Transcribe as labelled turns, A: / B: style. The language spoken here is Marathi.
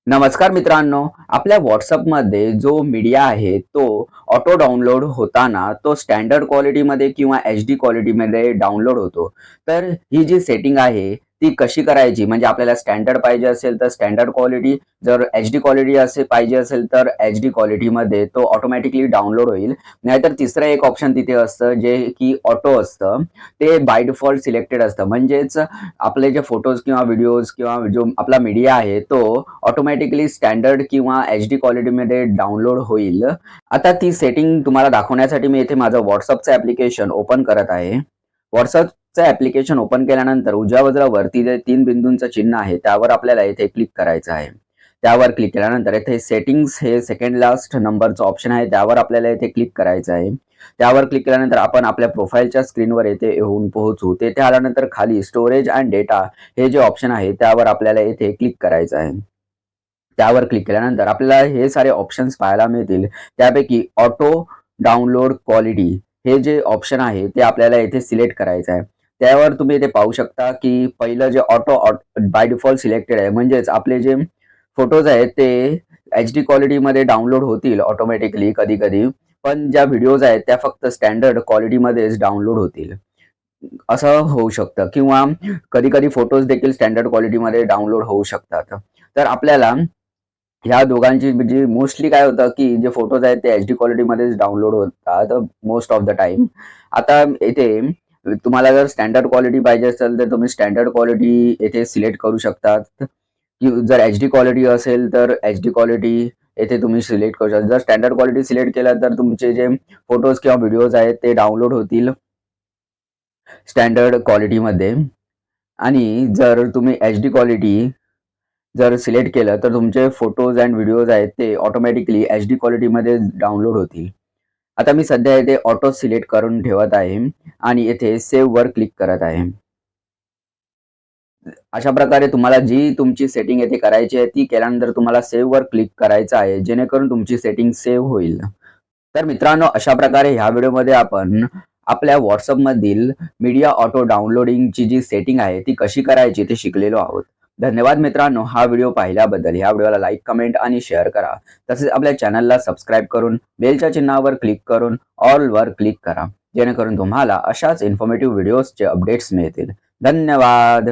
A: नमस्कार मित्रांनो, आपल्या WhatsAppमध्ये जो मीडिया आहे तो ऑटो डाउनलोड होताना तो स्टँडर्ड क्वालिटीमध्ये किंवा HD क्वालिटीमध्ये डाउनलोड होतो. तर ही जी सेटिंग आहे ती कशी करायची? म्हणजे आपल्याला स्टँडर्ड पाहिजे असेल तर स्टँडर्ड क्वालिटी, जर HD क्वालिटी पाहिजे असेल तर HD क्वालिटीमध्ये तो ऑटोमॅटिकली डाउनलोड होईल. नाहीतर तिसरं एक ऑप्शन तिथे असतं जे की ऑटो असतं. ते बाय डिफॉल्ट सिलेक्टेड असतं. म्हणजेच आपले जे फोटोज किंवा व्हिडिओज किंवा जो आपला मीडिया आहे तो ऑटोमॅटिकली स्टँडर्ड किंवा HD क्वालिटीमध्ये डाउनलोड होईल. आता ती सेटिंग तुम्हाला दाखवण्यासाठी मी इथे माझं WhatsAppचं ॲप्लिकेशन ओपन करत आहे. WhatsAppचं ॲप्लिकेशन ओपन केल्यानंतर उजव्या बाजूला वरती जे 3 बिंदूंचं चिन्ह आहे त्यावर आपल्याला इथे क्लिक करायचं आहे. त्यावर क्लिक केल्यानंतर इथे सेटिंग्स हे सेकंड लास्ट नंबरचं ऑप्शन आहे त्यावर आपल्याला इथे क्लिक करायचं आहे. त्यावर क्लिक केल्यानंतर आपण आपल्या प्रोफाईलच्या स्क्रीनवर येथे येऊन पोहोचू. तेथे आल्यानंतर खाली स्टोरेज अँड डेटा हे जे ऑप्शन आहे त्यावर आपल्याला इथे क्लिक करायचं आहे. त्यावर क्लिक केल्यानंतर आपल्याला हे सारे ऑप्शन्स पाहायला मिळतील. त्यापैकी ऑटो डाउनलोड क्वालिटी हे जे ऑप्शन आहे ते आपल्याला इथे सिलेक्ट करायचं आहे. त्यावर तुम्ही इथे पाहू शकता की पहिलं जे बाय डिफॉल्ट सिलेक्टेड आहे. म्हणजेच आपले जे फोटोज आहेत ते HD क्वालिटीमध्ये डाउनलोड होतील ऑटोमॅटिकली कधी-कधी. पण ज्या व्हिडिओज आहेत त्या फक्त स्टँडर्ड क्वालिटीमध्येच डाउनलोड होतील. असं होऊ शकतं किंवा कधी-कधी फोटोज देखील स्टँडर्ड क्वालिटीमध्ये डाउनलोड होऊ शकतात. तर आपल्याला ह्या दोघांची म्हणजे मोस्टली काय होतं, की जे फोटोज आहेत ते HD क्वालिटीमध्येच डाउनलोड होतात मोस्ट ऑफ द टाईम. आता इथे तुम्हाला जर स्टँडर्ड क्वालिटी पाहिजे असेल, तर तुम्ही स्टँडर्ड क्वालिटी येथे सिलेक्ट करू शकतात. की जर HD क्वालिटी असेल, तर HD क्वालिटी येथे तुम्ही सिलेक्ट करू शकता. जर स्टँडर्ड क्वालिटी सिलेक्ट केलं, तर तुमचे जे फोटोज किंवा व्हिडिओज आहेत ते डाउनलोड होतील स्टँडर्ड क्वालिटीमध्ये. आणि जर तुम्ही HD क्वालिटी जर सिलेक्ट केलं, तर तुमचे फोटोज अँड व्हिडिओज आहेत ते ऑटोमॅटिकली HD क्वालिटीमध्ये डाउनलोड होतील. आता मी सध्या इथे ऑटो सिलेक्ट करून ठेवत आहे आणि येथे सेव्ह वर क्लिक करत आहे. अशा प्रकारे तुम्हाला जी तुमची सेटिंग येथे करायची आहे ती केल्यानंतर तुम्हाला सेव्ह वर क्लिक करायचं आहे, जेणेकरून तुमची सेटिंग सेव्ह होईल. तर मित्रांनो, अशा प्रकारे ह्या व्हिडिओमध्ये आपण आपल्या WhatsAppमधील मीडिया ऑटो डाउनलोडिंगची जी सेटिंग आहे ती कशी करायची ते शिकलेलो आहोत. धन्यवाद मित्रांनो, हा व्हिडिओ पाहिल्याबद्दल. ह्या व्हिडिओला लाईक, कमेंट आणि शेअर करा. तसेच आपल्या चॅनलला सबस्क्राईब करून बेलच्या चिन्हावर क्लिक करून ऑलवर क्लिक करा. जेणेकरून तुम्हाला अशाच इन्फॉर्मेटिव्ह व्हिडिओजचे अपडेट्स मिळतील. धन्यवाद.